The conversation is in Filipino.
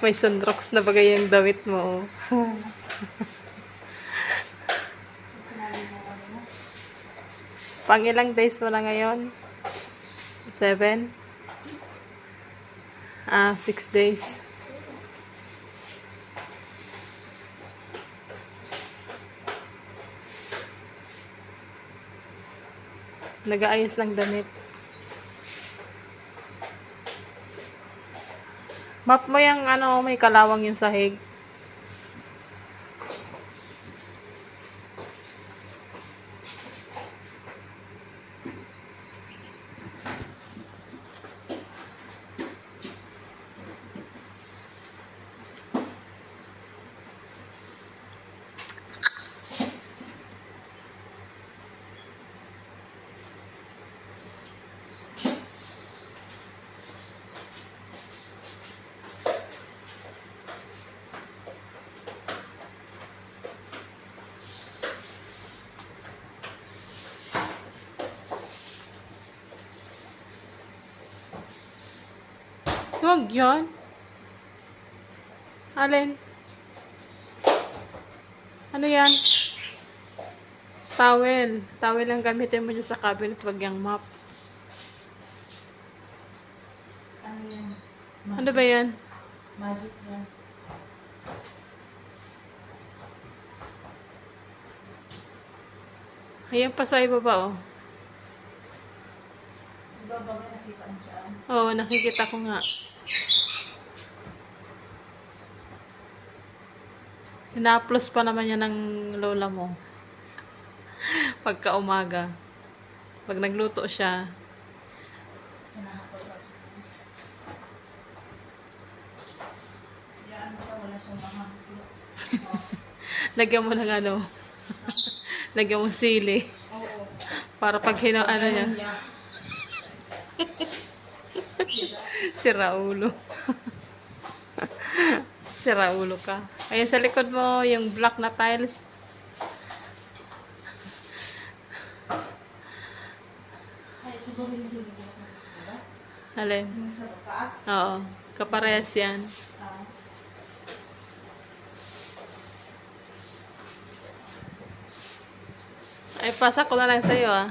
May sunrox na bagay yung damit mo. Pang ilang days mo na ngayon? 7? 6 days. Nag-aayos ng damit. Map mo yung may kalawang yung sahig. Huwag yun. Alin? Ano yan? Towel. Towel ang gamitin mo dyan sa cabinet. Huwag yung mop. Ano yan? Ano ba yan? Magic yan. Ayan pa sa ibaba, oh. Diba ba may nakita mo siya? Oo, nakikita ko nga. Hina-plus pa naman yan ng lola mo. Pagka umaga. Pag nagluto siya. Hinahapal ako. Yan pa, wala siyang mahaplo. Lagyan mo ng lagyan mo sili. Oo. Para pag niya. Si Raulo. Si Raulo ka. Ayun sa likod mo, yung black na tiles. Ay, ito ba yung hindi ko labas? Alin? Yung sa taas? Oo. Kaparehas yan. Ah. Ay, pasa ko na lang sa'yo, ah.